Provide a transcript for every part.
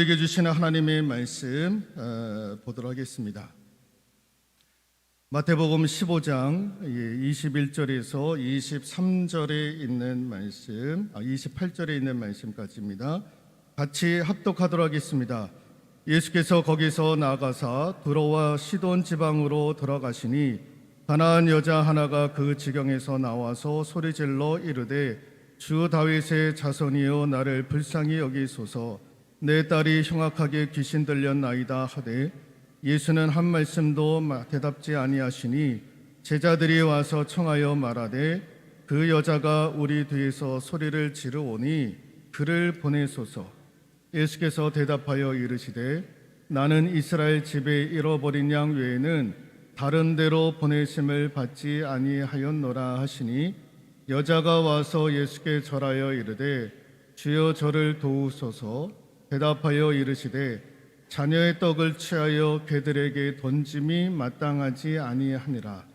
우리에게 주시는 하나님의 말씀 보도록 하겠습니다. 마태복음 15장 21절에서 23절에 있는 말씀, 28절에 있는 말씀까지입니다. 같이 합독하도록 하겠습니다. 예수께서 거기서 나아가사 두로와 시돈 지방으로 들어가시니 가나안 여자 하나가 그 지경에서 나와서 소리질러 이르되 주 다윗의 자손이여 나를 불쌍히 여기소서 내 딸이 흉악하게 귀신 들렸나이다 하되 예수는 한 말씀도 대답지 아니하시니 제자들이 와서 청하여 말하되 그 여자가 우리 뒤에서 소리를 지르오니 그를 보내소서. 예수께서 대답하여 이르시되 나는 이스라엘 집에 잃어버린 양 외에는 다른 데로 보내심을 받지 아니하였노라 하시니 여자가 와서 예수께 절하여 이르되 주여 저를 도우소서. 대답하여 이르시되 자녀의 떡을 취하여 개들에게 던짐이 마땅하지 아니하니라.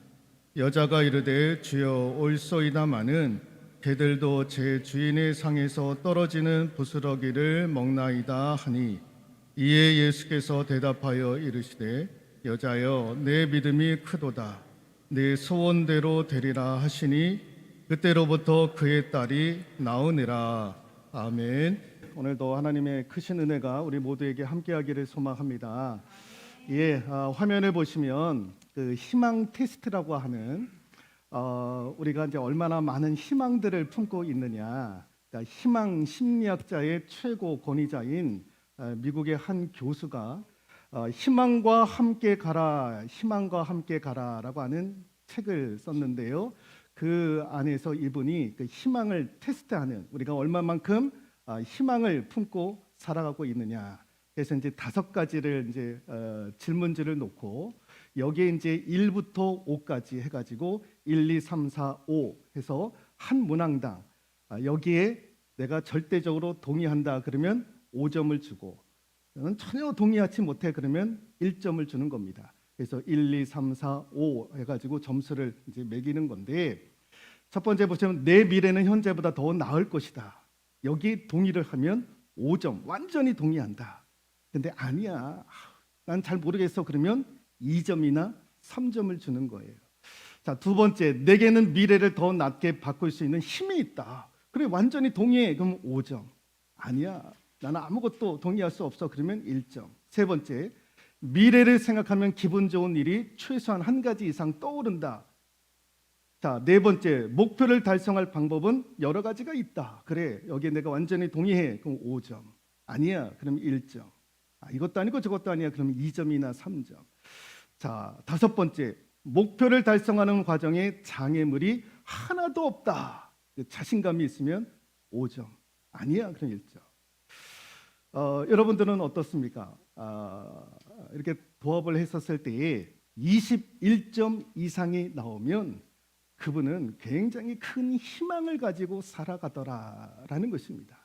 여자가 이르되 주여 옳소이다마는 개들도 제 주인의 상에서 떨어지는 부스러기를 먹나이다 하니 이에 예수께서 대답하여 이르시되 여자여 내 믿음이 크도다 내 소원대로 되리라 하시니 그때로부터 그의 딸이 나으니라. 아멘. 오늘도 하나님의 크신 은혜가 우리 모두에게 함께하기를 소망합니다. 화면을 보시면 그 희망 테스트라고 하는 우리가 이제 얼마나 많은 희망들을 품고 있느냐, 그러니까 희망 심리학자의 최고 권위자인 미국의 한 교수가 희망과 함께 가라라고 하는 책을 썼는데요. 그 안에서 이분이 그 희망을 테스트하는, 우리가 얼마만큼 희망을 품고 살아가고 있느냐. 그래서 이제 5가지를 이제 질문지를 놓고 여기에 이제 1부터 5까지 해가지고 1, 2, 3, 4, 5 해서 한 문항당 여기에 내가 절대적으로 동의한다 그러면 5점을 주고 저는 전혀 동의하지 못해 그러면 1점을 주는 겁니다. 그래서 1, 2, 3, 4, 5 해가지고 점수를 이제 매기는 건데 첫 번째 보시면 내 미래는 현재보다 더 나을 것이다. 여기 동의를 하면 5점, 완전히 동의한다. 근데 아니야, 난 잘 모르겠어 그러면 2점이나 3점을 주는 거예요. 자, 두 번째, 내게는 미래를 더 낫게 바꿀 수 있는 힘이 있다. 그래, 완전히 동의해. 그럼 5점. 아니야, 나는 아무것도 동의할 수 없어. 그러면 1점. 세 번째, 미래를 생각하면 기분 좋은 일이 최소한 한 가지 이상 떠오른다. 자, 네 번째, 목표를 달성할 방법은 여러 가지가 있다. 그래, 여기에 내가 완전히 동의해. 그럼 5점. 아니야, 그럼 1점. 이것도 아니고 저것도 아니야. 그럼 2점이나 3점. 자, 다섯 번째, 목표를 달성하는 과정에 장애물이 하나도 없다. 자신감이 있으면 5점. 아니야, 그럼 1점. 여러분들은 어떻습니까? 이렇게 도합을 했었을 때에 21점 이상이 나오면 그분은 굉장히 큰 희망을 가지고 살아가더라라는 것입니다.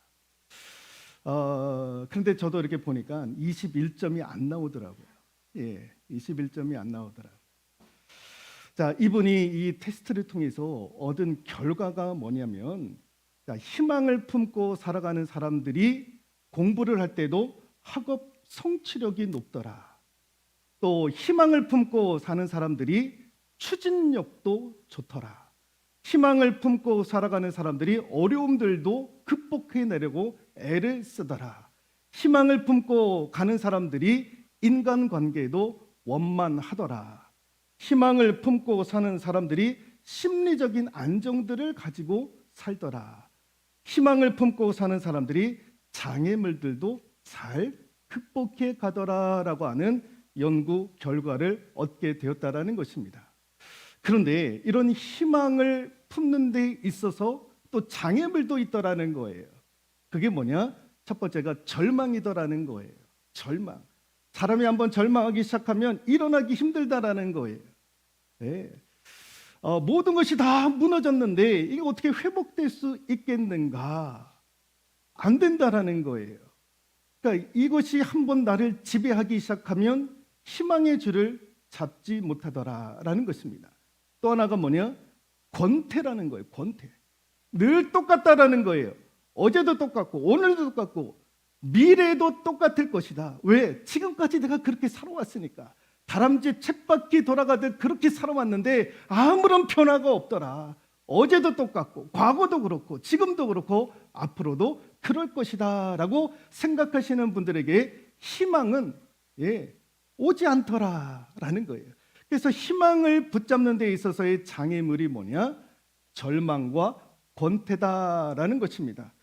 그런데 저도 이렇게 보니까 21점이 안 나오더라고요. 21점이 안 나오더라고요. 자, 이분이 이 테스트를 통해서 얻은 결과가 뭐냐면, 자, 희망을 품고 살아가는 사람들이 공부를 할 때도 학업 성취력이 높더라. 또 희망을 품고 사는 사람들이 추진력도 좋더라. 희망을 품고 살아가는 사람들이 어려움들도 극복해내려고 애를 쓰더라. 희망을 품고 가는 사람들이 인간관계도 원만하더라. 희망을 품고 사는 사람들이 심리적인 안정들을 가지고 살더라. 희망을 품고 사는 사람들이 장애물들도 잘 극복해 가더라라고 하는 연구 결과를 얻게 되었다라는 것입니다. 그런데 이런 희망을 품는 데 있어서 또 장애물도 있더라는 거예요. 그게 뭐냐? 첫 번째가 절망이더라는 거예요. 절망. 사람이 한번 절망하기 시작하면 일어나기 힘들다라는 거예요. 모든 것이 다 무너졌는데 이게 어떻게 회복될 수 있겠는가? 안 된다라는 거예요. 그러니까 이것이 한번 나를 지배하기 시작하면 희망의 줄을 잡지 못하더라라는 것입니다. 또 하나가 뭐냐? 권태라는 거예요. 권태. 늘 똑같다라는 거예요. 어제도 똑같고 오늘도 똑같고 미래도 똑같을 것이다. 왜? 지금까지 내가 그렇게 살아왔으니까. 다람쥐 쳇바퀴 돌아가듯 그렇게 살아왔는데 아무런 변화가 없더라. 어제도 똑같고 과거도 그렇고 지금도 그렇고 앞으로도 그럴 것이다 라고 생각하시는 분들에게 희망은 오지 않더라라는 거예요. 그래서 희망을 붙잡는 데 있어서의 장애물이 뭐냐? 절망과 권태다라는 것입니다.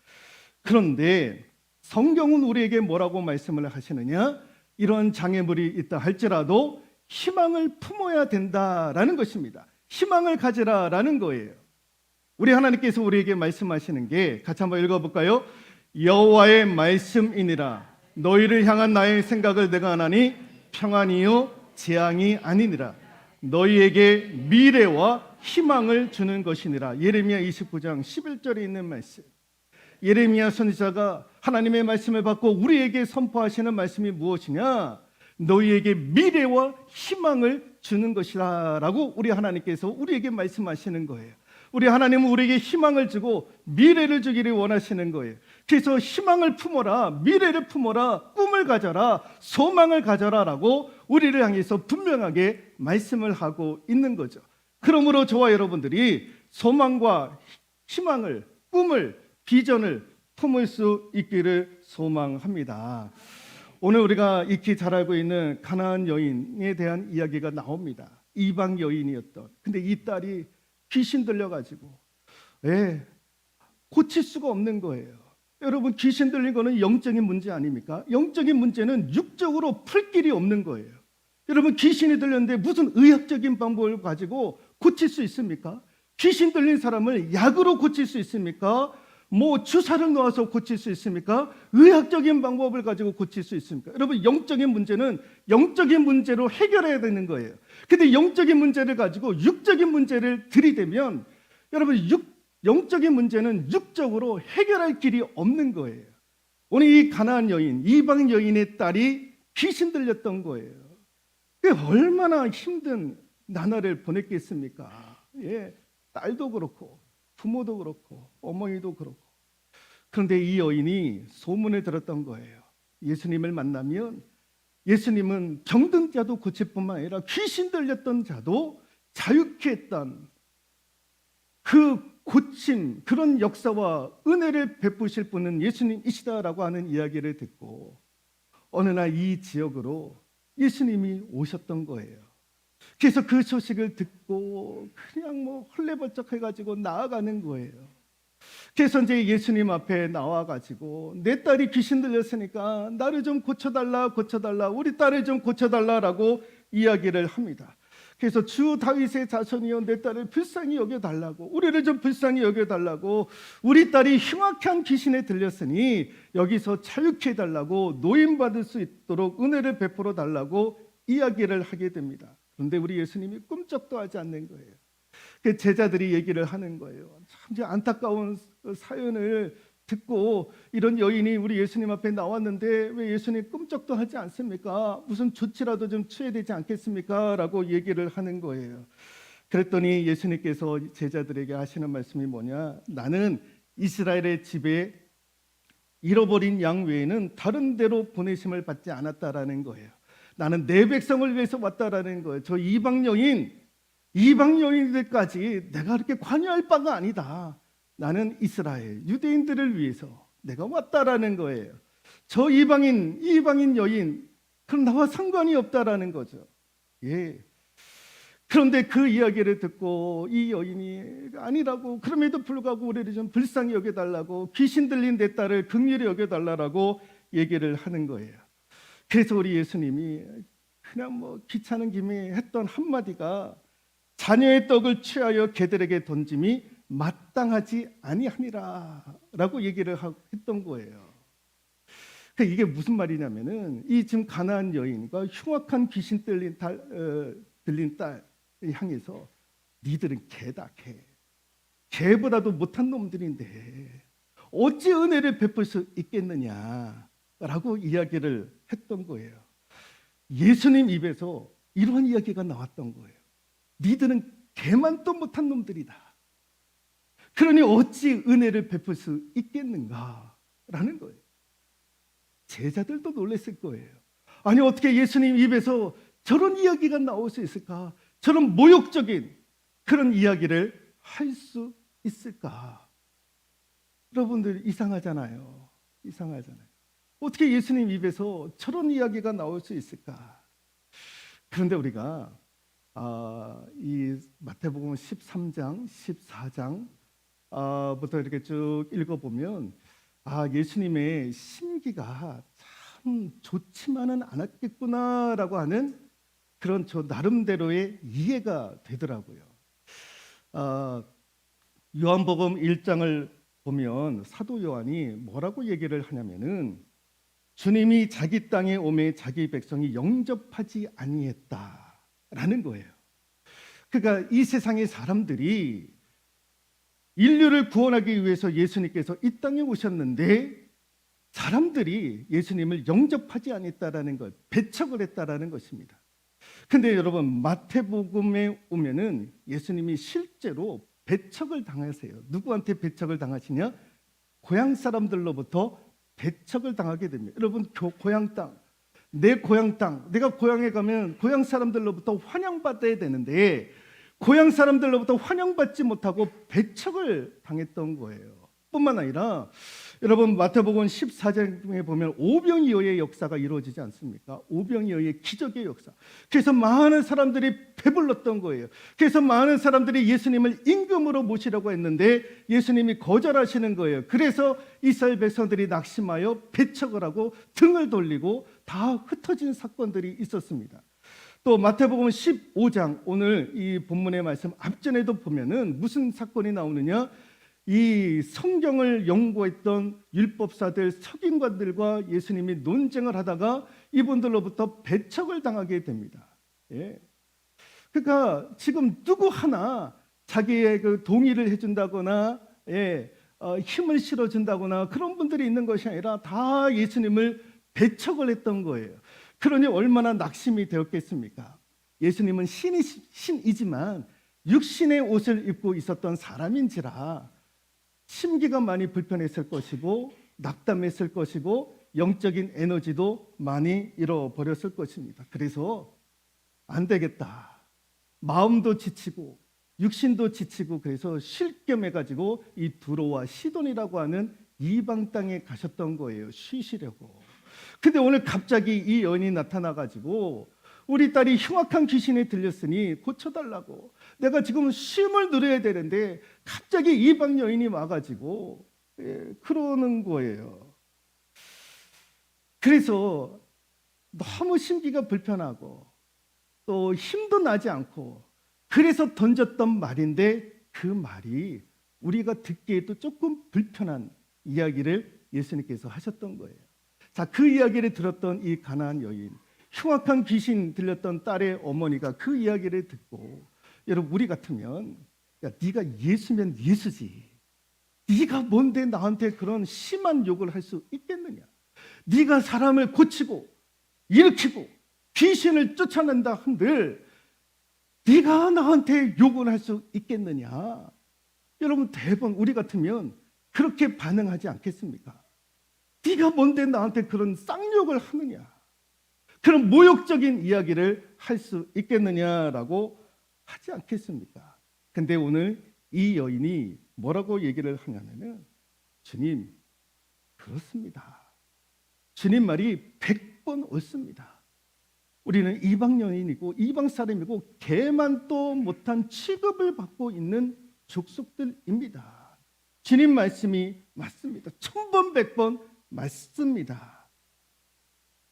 그런데 성경은 우리에게 뭐라고 말씀을 하시느냐? 이런 장애물이 있다 할지라도 희망을 품어야 된다라는 것입니다. 희망을 가지라라는 거예요. 우리 하나님께서 우리에게 말씀하시는 게 같이 한번 읽어볼까요? 여호와의 말씀이니라. 너희를 향한 나의 생각을 내가 아나니 평안이요 재앙이 아니니라. 너희에게 미래와 희망을 주는 것이니라. 예레미야 29장 11절에 있는 말씀. 예레미야 선지자가 하나님의 말씀을 받고 우리에게 선포하시는 말씀이 무엇이냐? 너희에게 미래와 희망을 주는 것이라 라고 우리 하나님께서 우리에게 말씀하시는 거예요. 우리 하나님은 우리에게 희망을 주고 미래를 주기를 원하시는 거예요. 그래서 희망을 품어라, 미래를 품어라, 꿈을 가져라, 소망을 가져라 라고 우리를 향해서 분명하게 말씀을 하고 있는 거죠. 그러므로 저와 여러분들이 소망과 희망을, 꿈을, 비전을 품을 수 있기를 소망합니다. 오늘 우리가 익히 잘 알고 있는 가나안 여인에 대한 이야기가 나옵니다. 이방 여인이었던. 근데 이 딸이 귀신 들려가지고 고칠 수가 없는 거예요. 여러분, 귀신 들린 거는 영적인 문제 아닙니까? 영적인 문제는 육적으로 풀 길이 없는 거예요. 여러분, 귀신이 들렸는데 무슨 의학적인 방법을 가지고 고칠 수 있습니까? 귀신 들린 사람을 약으로 고칠 수 있습니까? 뭐 주사를 놓아서 고칠 수 있습니까? 의학적인 방법을 가지고 고칠 수 있습니까? 여러분, 영적인 문제는 영적인 문제로 해결해야 되는 거예요. 근데 영적인 문제를 가지고 육적인 문제를 들이대면 여러분, 영적인 문제는 육적으로 해결할 길이 없는 거예요. 오늘 이 가나안 여인, 이방 여인의 딸이 귀신 들렸던 거예요. 얼마나 힘든 나날을 보냈겠습니까? 딸도 그렇고 부모도 그렇고 어머니도 그렇고. 그런데 이 여인이 소문을 들었던 거예요. 예수님을 만나면 예수님은 병든 자도 고칠 뿐만 아니라 귀신 들렸던 자도 자유케 했던 그 고침, 그런 역사와 은혜를 베푸실 분은 예수님이시다라고 하는 이야기를 듣고 어느 날 이 지역으로 예수님이 오셨던 거예요. 그래서 그 소식을 듣고 그냥 뭐 헐레벌떡 해가지고 나아가는 거예요. 그래서 이제 예수님 앞에 나와가지고 내 딸이 귀신 들렸으니까 나를 좀 고쳐달라, 우리 딸을 좀 고쳐달라라고 이야기를 합니다. 그래서 주 다윗의 자손이여 내 딸을 불쌍히 여겨달라고, 우리를 좀 불쌍히 여겨달라고, 우리 딸이 흉악한 귀신에 들렸으니 여기서 자유케 해달라고, 노임받을 수 있도록 은혜를 베풀어 달라고 이야기를 하게 됩니다. 그런데 우리 예수님이 꿈쩍도 하지 않는 거예요. 그 제자들이 얘기를 하는 거예요. 참 안타까운 사연을 듣고 이런 여인이 우리 예수님 앞에 나왔는데 왜 예수님 꿈쩍도 하지 않습니까? 무슨 조치라도 좀 취해야 되지 않겠습니까? 라고 얘기를 하는 거예요. 그랬더니 예수님께서 제자들에게 하시는 말씀이 뭐냐? 나는 이스라엘의 집에 잃어버린 양 외에는 다른 데로 보내심을 받지 않았다라는 거예요. 나는 내 백성을 위해서 왔다라는 거예요. 저 이방 여인들까지 내가 그렇게 관여할 바가 아니다. 나는 이스라엘 유대인들을 위해서 내가 왔다라는 거예요. 저 이방인 여인, 그럼 나와 상관이 없다라는 거죠. 그런데 그 이야기를 듣고 이 여인이 아니라고, 그럼에도 불구하고 우리를 좀 불쌍히 여겨달라고, 귀신 들린 내 딸을 긍휼히 여겨달라고 얘기를 하는 거예요. 그래서 우리 예수님이 그냥 뭐 귀찮은 김에 했던 한마디가 자녀의 떡을 취하여 개들에게 던짐이 마땅하지 아니하니라 라고 얘기를 했던 거예요. 그러니까 이게 무슨 말이냐면은 이 지금 가나안 여인과 흉악한 귀신 들린 딸 향해서 니들은 개다, 개보다도 못한 놈들인데 어찌 은혜를 베풀 수 있겠느냐라고 이야기를 했던 거예요. 예수님 입에서 이러한 이야기가 나왔던 거예요. 니들은 개만도 못한 놈들이다. 그러니 어찌 은혜를 베풀 수 있겠는가라는 거예요. 제자들도 놀랐을 거예요. 아니 어떻게 예수님 입에서 저런 이야기가 나올 수 있을까? 저런 모욕적인 그런 이야기를 할 수 있을까? 여러분들 이상하잖아요. 이상하잖아요. 어떻게 예수님 입에서 저런 이야기가 나올 수 있을까? 그런데 우리가 이 마태복음 13장, 14장부터 이렇게 쭉 읽어보면 예수님의 심기가 참 좋지만은 않았겠구나라고 하는 그런 저 나름대로의 이해가 되더라고요. 요한복음 1장을 보면 사도 요한이 뭐라고 얘기를 하냐면은 주님이 자기 땅에 오매 자기 백성이 영접하지 아니했다라는 거예요. 그러니까 이 세상의 사람들이 인류를 구원하기 위해서 예수님께서 이 땅에 오셨는데 사람들이 예수님을 영접하지 않았다라는 것, 배척을 했다라는 것입니다. 근데 여러분 마태복음에 오면은 예수님이 실제로 배척을 당하세요. 누구한테 배척을 당하시냐? 고향 사람들로부터 배척을 당하게 됩니다. 여러분 고향 땅, 내 고향 땅, 내가 고향에 가면 고향 사람들로부터 환영받아야 되는데 고향 사람들로부터 환영받지 못하고 배척을 당했던 거예요. 뿐만 아니라 여러분 마태복음 14장에 보면 오병이어의 역사가 이루어지지 않습니까? 오병이어의 기적의 역사. 그래서 많은 사람들이 배불렀던 거예요. 그래서 많은 사람들이 예수님을 임금으로 모시려고 했는데 예수님이 거절하시는 거예요. 그래서 이스라엘 백성들이 낙심하여 배척을 하고 등을 돌리고 다 흩어진 사건들이 있었습니다. 또 마태복음 15장 오늘 이 본문의 말씀 앞전에도 보면은 무슨 사건이 나오느냐? 이 성경을 연구했던 율법사들, 서기관들과 예수님이 논쟁을 하다가 이분들로부터 배척을 당하게 됩니다. 예. 그러니까 지금 누구 하나 자기의 그 동의를 해준다거나 힘을 실어준다거나 그런 분들이 있는 것이 아니라 다 예수님을 배척을 했던 거예요. 그러니 얼마나 낙심이 되었겠습니까? 예수님은 신이지만 육신의 옷을 입고 있었던 사람인지라 심기가 많이 불편했을 것이고 낙담했을 것이고 영적인 에너지도 많이 잃어버렸을 것입니다. 그래서 안 되겠다. 마음도 지치고 육신도 지치고 그래서 쉴 겸 해가지고 이 두로와 시돈이라고 하는 이방 땅에 가셨던 거예요. 쉬시려고. 근데 오늘 갑자기 이 여인이 나타나가지고 우리 딸이 흉악한 귀신에 들렸으니 고쳐달라고. 내가 지금 쉼을 누려야 되는데 갑자기 이방 여인이 와가지고 그러는 거예요. 그래서 너무 심기가 불편하고 또 힘도 나지 않고 그래서 던졌던 말인데 그 말이 우리가 듣기에도 조금 불편한 이야기를 예수님께서 하셨던 거예요. 자, 그 이야기를 들었던 이 가나안 여인, 흉악한 귀신 들렸던 딸의 어머니가 그 이야기를 듣고 여러분 우리 같으면 야 네가 예수면 예수지. 네가 뭔데 나한테 그런 심한 욕을 할 수 있겠느냐. 네가 사람을 고치고 일으키고 귀신을 쫓아낸다 한들 네가 나한테 욕을 할 수 있겠느냐. 여러분 대부분 우리 같으면 그렇게 반응하지 않겠습니까? 네가 뭔데 나한테 그런 쌍욕을 하느냐. 그런 모욕적인 이야기를 할 수 있겠느냐라고 하지 않겠습니까? 근데 오늘 이 여인이 뭐라고 얘기를 하냐면은 주님 그렇습니다. 주님 말이 100번 옳습니다. 우리는 이방 여인이고 이방 사람이고 개만도 못한 취급을 받고 있는 족속들입니다. 주님 말씀이 맞습니다. 1000번 100번 맞습니다.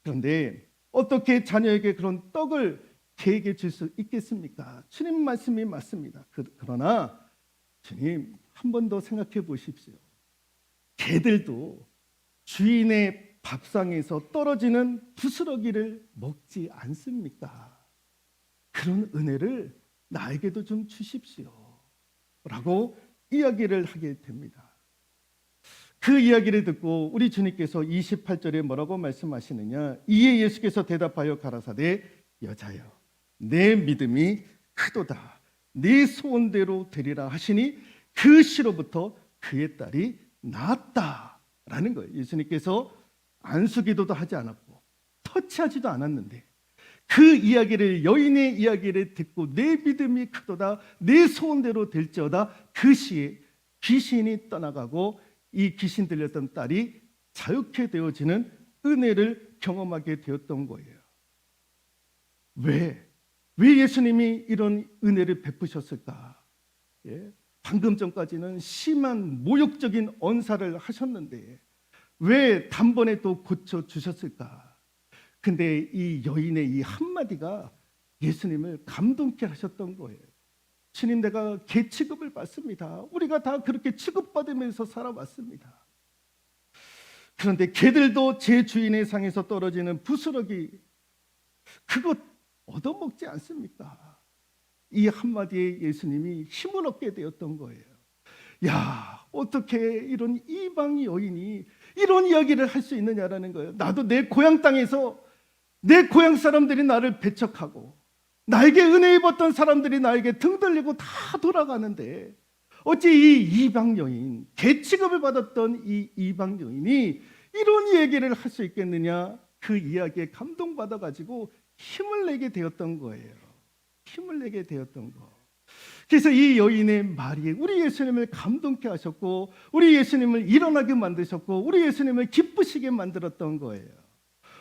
그런데 어떻게 자녀에게 그런 떡을 개에게 줄 수 있겠습니까? 주님 말씀이 맞습니다. 그러나 주님 한 번 더 생각해 보십시오. 개들도 주인의 밥상에서 떨어지는 부스러기를 먹지 않습니까? 그런 은혜를 나에게도 좀 주십시오. 라고 이야기를 하게 됩니다. 그 이야기를 듣고 우리 주님께서 28절에 뭐라고 말씀하시느냐? 이에 예수께서 대답하여 가라사대 여자여 내 믿음이 크도다. 네 소원대로 되리라 하시니 그 시로부터 그의 딸이 나았다라는 거예요. 예수님께서 안수기도도 하지 않았고 터치하지도 않았는데 그 이야기를, 여인의 이야기를 듣고 내 믿음이 크도다, 내 소원대로 될지어다, 그 시에 귀신이 떠나가고 이 귀신 들렸던 딸이 자유케 되어지는 은혜를 경험하게 되었던 거예요. 왜 예수님이 이런 은혜를 베푸셨을까? 예? 방금 전까지는 심한 모욕적인 언사를 하셨는데 왜 단번에 또 고쳐주셨을까? 근데 이 여인의 이 한마디가 예수님을 감동케 하셨던 거예요. 주님, 내가 개 취급을 받습니다. 우리가 다 그렇게 취급받으면서 살아왔습니다. 그런데 개들도 제 주인의 상에서 떨어지는 부스러기 그거 얻어먹지 않습니까? 이 한마디에 예수님이 힘을 얻게 되었던 거예요. 야, 어떻게 이런 이방 여인이 이런 이야기를 할 수 있느냐라는 거예요. 나도 내 고향 땅에서 내 고향 사람들이 나를 배척하고 나에게 은혜 입었던 사람들이 나에게 등 돌리고 다 돌아가는데 어찌 이 이방 여인, 개 취급을 받았던 이 이방 여인이 이런 얘기를 할 수 있겠느냐? 그 이야기에 감동받아가지고 힘을 내게 되었던 거예요. 힘을 내게 되었던 거. 그래서 이 여인의 말이 우리 예수님을 감동케 하셨고 우리 예수님을 일어나게 만드셨고 우리 예수님을 기쁘시게 만들었던 거예요.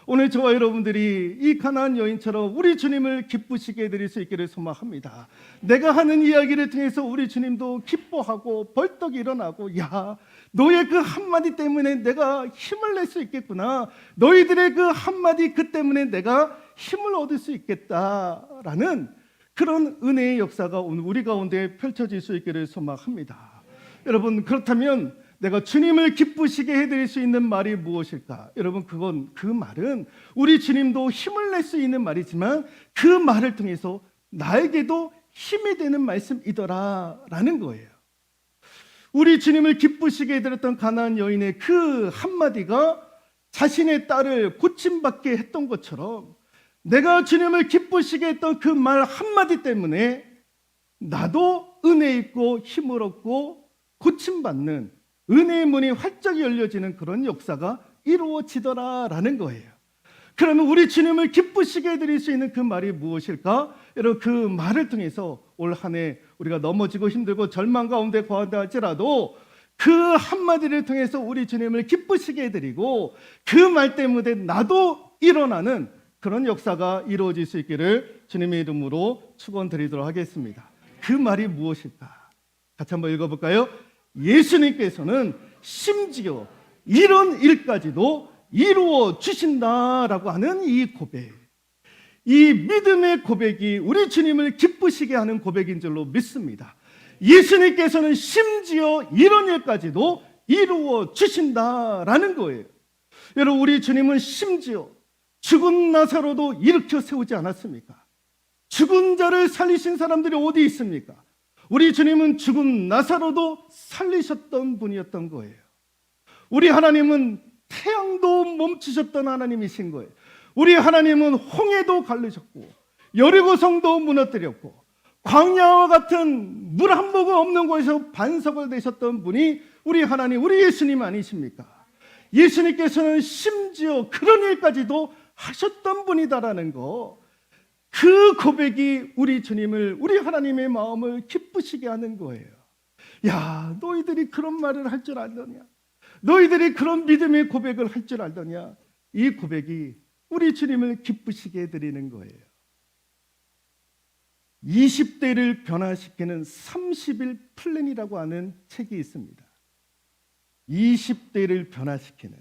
오늘 저와 여러분들이 이 가나안 여인처럼 우리 주님을 기쁘시게 해드릴 수 있기를 소망합니다. 내가 하는 이야기를 통해서 우리 주님도 기뻐하고 벌떡 일어나고, 야, 너의 그 한마디 때문에 내가 힘을 낼 수 있겠구나, 너희들의 그 한마디 그 때문에 내가 힘을 얻을 수 있겠다라는 그런 은혜의 역사가 오늘 우리 가운데 펼쳐질 수 있기를 소망합니다. 여러분, 그렇다면 내가 주님을 기쁘시게 해드릴 수 있는 말이 무엇일까? 여러분, 그 말은 우리 주님도 힘을 낼 수 있는 말이지만 그 말을 통해서 나에게도 힘이 되는 말씀이더라라는 거예요. 우리 주님을 기쁘시게 해드렸던 가나안 여인의 그 한마디가 자신의 딸을 고침받게 했던 것처럼 내가 주님을 기쁘시게 했던 그 말 한마디 때문에 나도 은혜 있고 힘을 얻고 고침받는 은혜의 문이 활짝 열려지는 그런 역사가 이루어지더라라는 거예요. 그러면 우리 주님을 기쁘시게 해드릴 수 있는 그 말이 무엇일까? 여러분, 그 말을 통해서 올 한 해 우리가 넘어지고 힘들고 절망 가운데 거한다 할지라도 그 한마디를 통해서 우리 주님을 기쁘시게 해드리고 그 말 때문에 나도 일어나는 그런 역사가 이루어질 수 있기를 주님의 이름으로 축원드리도록 하겠습니다. 그 말이 무엇일까? 같이 한번 읽어볼까요? 예수님께서는 심지어 이런 일까지도 이루어 주신다라고 하는 이 고백, 이 믿음의 고백이 우리 주님을 기쁘시게 하는 고백인 줄로 믿습니다. 예수님께서는 심지어 이런 일까지도 이루어 주신다라는 거예요. 여러분, 우리 주님은 심지어 죽은 나사로도 일으켜 세우지 않았습니까? 죽은 자를 살리신 사람들이 어디 있습니까? 우리 주님은 죽은 나사로도 살리셨던 분이었던 거예요. 우리 하나님은 태양도 멈추셨던 하나님이신 거예요. 우리 하나님은 홍해도 갈르셨고 여리고성도 무너뜨렸고 광야와 같은 물 한 모금 없는 곳에서 반석을 되셨던 분이 우리 하나님, 우리 예수님 아니십니까? 예수님께서는 심지어 그런 일까지도 하셨던 분이다라는 거, 그 고백이 우리 주님을, 우리 하나님의 마음을 기쁘시게 하는 거예요. 야, 너희들이 그런 말을 할 줄 알더냐? 너희들이 그런 믿음의 고백을 할 줄 알더냐? 이 고백이 우리 주님을 기쁘시게 해드리는 거예요. 20대를 변화시키는 30일 플랜이라고 하는 책이 있습니다. 20대를 변화시키는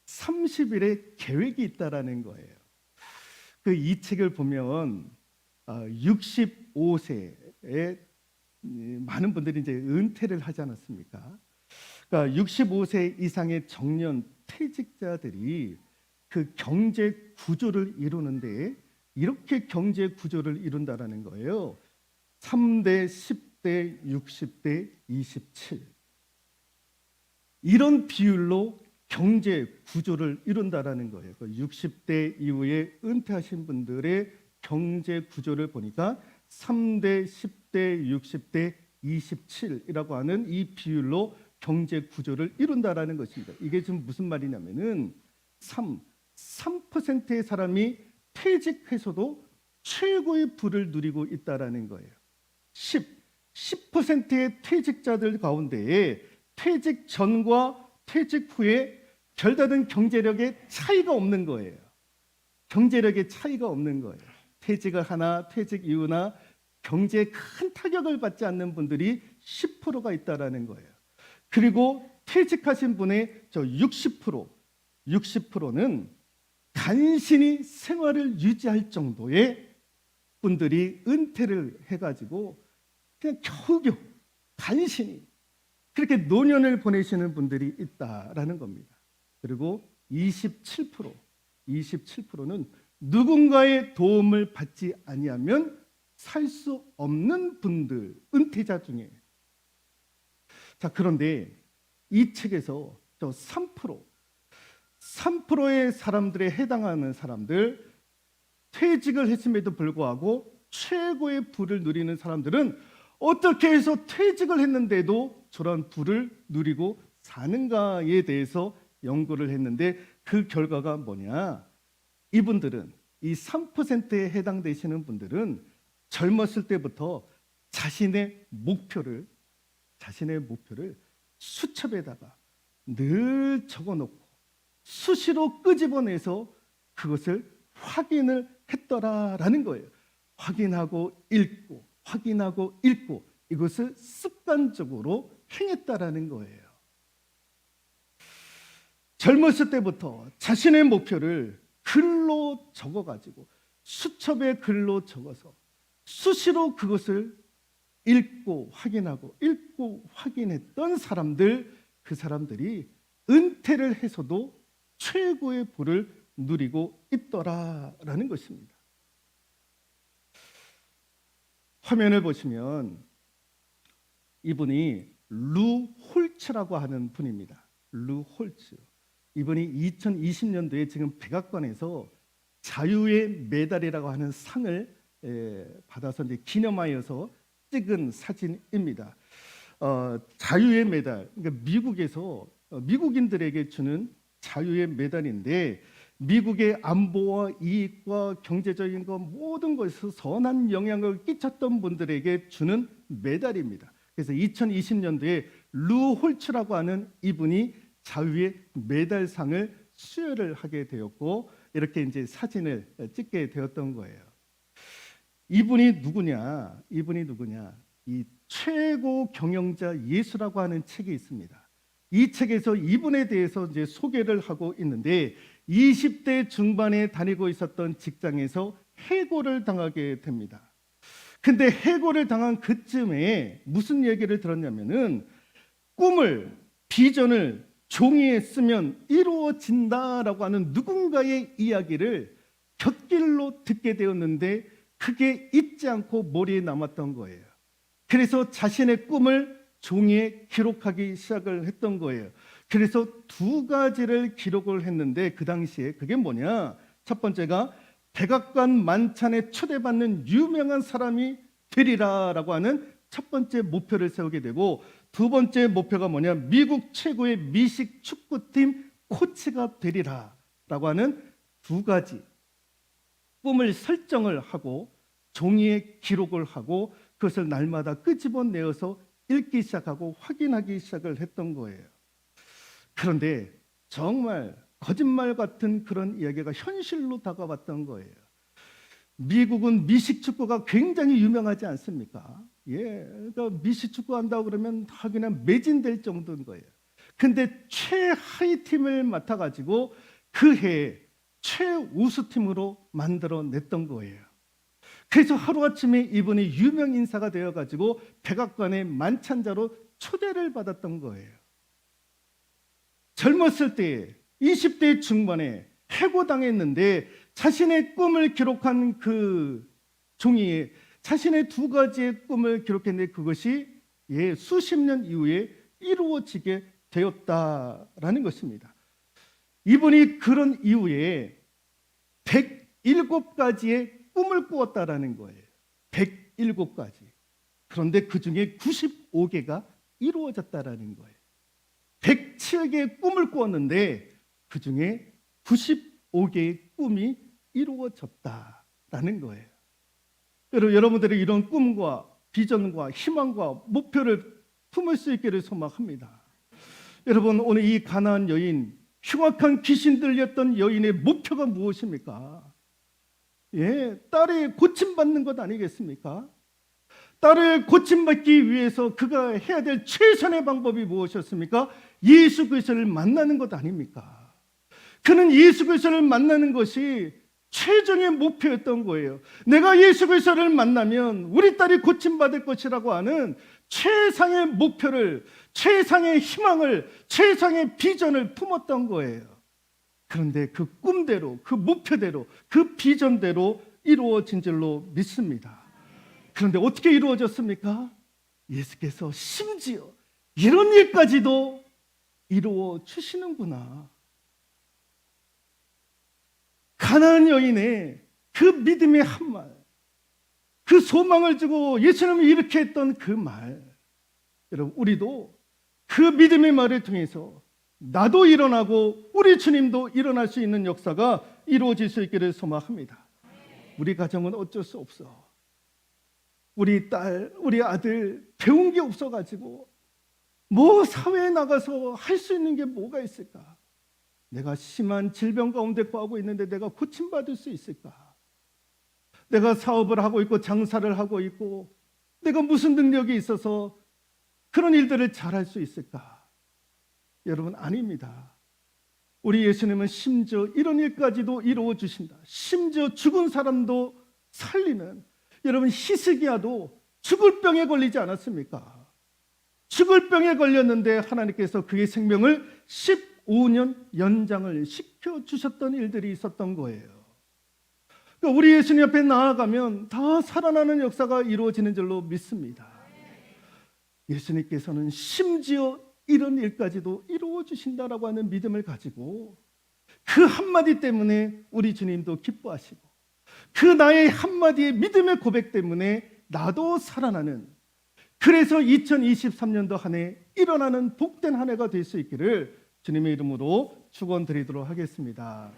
30일의 계획이 있다라는 거예요. 이 책을 보면 65세에 많은 분들이 이제 은퇴를 하지 않았습니까? 그러니까 65세 이상의 정년 퇴직자들이 그 경제 구조를 이루는데 이렇게 경제 구조를 이룬다라는 거예요. 3대, 10대, 60대, 27 이런 비율로 경제 구조를 이룬다라는 거예요. 60대 이후에 은퇴하신 분들의 경제 구조를 보니까 3대, 10대, 60대, 27이라고 하는 이 비율로 경제 구조를 이룬다라는 것입니다. 이게 지금 무슨 말이냐면은 3%의 사람이 퇴직해서도 최고의 부를 누리고 있다라는 거예요. 10%의 퇴직자들 가운데에 퇴직 전과 퇴직 후에 별다른 경제력의 차이가 없는 거예요. 경제력의 차이가 없는 거예요. 퇴직을 하나 퇴직 이후나 경제에 큰 타격을 받지 않는 분들이 10%가 있다라는 거예요. 그리고 퇴직하신 분의 60%는 간신히 생활을 유지할 정도의 분들이 은퇴를 해가지고 그냥 겨우겨우 간신히 그렇게 노년을 보내시는 분들이 있다라는 겁니다. 그리고 27%는 누군가의 도움을 받지 아니하면 살 수 없는 분들, 은퇴자 중에. 자, 그런데 이 책에서 3%의 사람들에 해당하는 사람들, 퇴직을 했음에도 불구하고 최고의 부를 누리는 사람들은 어떻게 해서 퇴직을 했는데도 저런 부를 누리고 사는가에 대해서 연구를 했는데 그 결과가 뭐냐? 이분들은, 이 3%에 해당되시는 분들은 젊었을 때부터 자신의 목표를 수첩에다가 늘 적어놓고 수시로 끄집어내서 그것을 확인을 했더라라는 거예요. 확인하고 읽고 이것을 습관적으로 행했다라는 거예요. 젊었을 때부터 자신의 목표를 글로 적어가지고 수첩에 글로 적어서 수시로 그것을 읽고 확인했던 사람들, 그 사람들이 은퇴를 해서도 최고의 부를 누리고 있더라라는 것입니다. 화면을 보시면 이분이 루 홀츠라고 하는 분입니다. 루 홀츠. 이분이 2020년도에 지금 백악관에서 자유의 메달이라고 하는 상을 받아서 이제 기념하여서 찍은 사진입니다. 자유의 메달, 그러니까 미국에서 미국인들에게 주는 자유의 메달인데 미국의 안보와 이익과 경제적인 것 모든 것에서 선한 영향을 끼쳤던 분들에게 주는 메달입니다. 그래서 2020년도에 루 홀츠라고 하는 이분이 자유의 메달상을 수여를 하게 되었고 이렇게 이제 사진을 찍게 되었던 거예요. 이분이 누구냐? 이 최고 경영자 예수라고 하는 책이 있습니다. 이 책에서 이분에 대해서 이제 소개를 하고 있는데 20대 중반에 다니고 있었던 직장에서 해고를 당하게 됩니다. 근데 해고를 당한 그쯤에 무슨 얘기를 들었냐면은 꿈을, 비전을 종이에 쓰면 이루어진다라고 하는 누군가의 이야기를 곁길로 듣게 되었는데 그게 잊지 않고 머리에 남았던 거예요. 그래서 자신의 꿈을 종이에 기록하기 시작을 했던 거예요. 그래서 두 가지를 기록을 했는데 그 당시에 그게 뭐냐? 첫 번째가 백악관 만찬에 초대받는 유명한 사람이 되리라라고 하는 첫 번째 목표를 세우게 되고 두 번째 목표가 뭐냐? 미국 최고의 미식 축구팀 코치가 되리라라고 하는 두 가지 꿈을 설정을 하고 종이에 기록을 하고 그것을 날마다 끄집어내어서 읽기 시작하고 확인하기 시작을 했던 거예요. 그런데 정말 거짓말 같은 그런 이야기가 현실로 다가왔던 거예요. 미국은 미식 축구가 굉장히 유명하지 않습니까? 그러니까 미식 축구 한다고 그러면 다 그냥 매진될 정도인 거예요. 근데 최하위 팀을 맡아가지고 그 해에 최우수팀으로 만들어냈던 거예요. 그래서 하루아침에 이분이 유명 인사가 되어가지고 백악관의 만찬자로 초대를 받았던 거예요. 젊었을 때 20대 중반에 해고당했는데 자신의 꿈을 기록한 그 종이에 자신의 두 가지의 꿈을 기록했는데 그것이 수십 년 이후에 이루어지게 되었다라는 것입니다. 이분이 그런 이후에 107가지의 꿈을 꾸었다라는 거예요. 107가지. 그런데 그 중에 95개가 이루어졌다라는 거예요. 107개의 꿈을 꾸었는데 그 중에 95개의 꿈이 이루어졌다라는 거예요. 여러분들의 이런 꿈과 비전과 희망과 목표를 품을 수 있기를 소망합니다. 여러분, 오늘 이 가나안 여인, 흉악한 귀신 들렸던 여인의 목표가 무엇입니까? 딸이 고침받는 것 아니겠습니까? 딸을 고침받기 위해서 그가 해야 될 최선의 방법이 무엇이었습니까? 예수 그리스도를 만나는 것 아닙니까? 그는 예수 그리스도를 만나는 것이 최종의 목표였던 거예요. 내가 예수 그리스도를 만나면 우리 딸이 고침받을 것이라고 하는 최상의 목표를, 최상의 희망을, 최상의 비전을 품었던 거예요. 그런데 그 꿈대로, 그 목표대로, 그 비전대로 이루어진 줄로 믿습니다. 그런데 어떻게 이루어졌습니까? 예수께서 심지어 이런 일까지도 이루어 주시는구나. 가나안 여인의 그 믿음의 한말, 그 소망을 주고 예수님이 이렇게 했던 그 말, 여러분, 우리도 그 믿음의 말을 통해서 나도 일어나고 우리 주님도 일어날 수 있는 역사가 이루어질 수 있기를 소망합니다. 우리 가정은 어쩔 수 없어. 우리 딸, 우리 아들 배운 게 없어가지고 뭐 사회에 나가서 할 수 있는 게 뭐가 있을까? 내가 심한 질병 가운데 거하고 있는데 내가 고침받을 수 있을까? 내가 사업을 하고 있고 장사를 하고 있고 내가 무슨 능력이 있어서 그런 일들을 잘할 수 있을까? 여러분, 아닙니다. 우리 예수님은 심지어 이런 일까지도 이루어 주신다. 심지어 죽은 사람도 살리는, 여러분, 히스기야도 죽을 병에 걸리지 않았습니까? 죽을 병에 걸렸는데 하나님께서 그의 생명을 15년 연장을 시켜주셨던 일들이 있었던 거예요. 그러니까 우리 예수님 앞에 나아가면 다 살아나는 역사가 이루어지는 줄로 믿습니다. 예수님께서는 심지어 이런 일까지도 이루어 주신다라고 하는 믿음을 가지고 그 한마디 때문에 우리 주님도 기뻐하시고 그 나의 한마디의 믿음의 고백 때문에 나도 살아나는, 그래서 2023년도 한 해 일어나는 복된 한 해가 될 수 있기를 주님의 이름으로 축원드리도록 하겠습니다.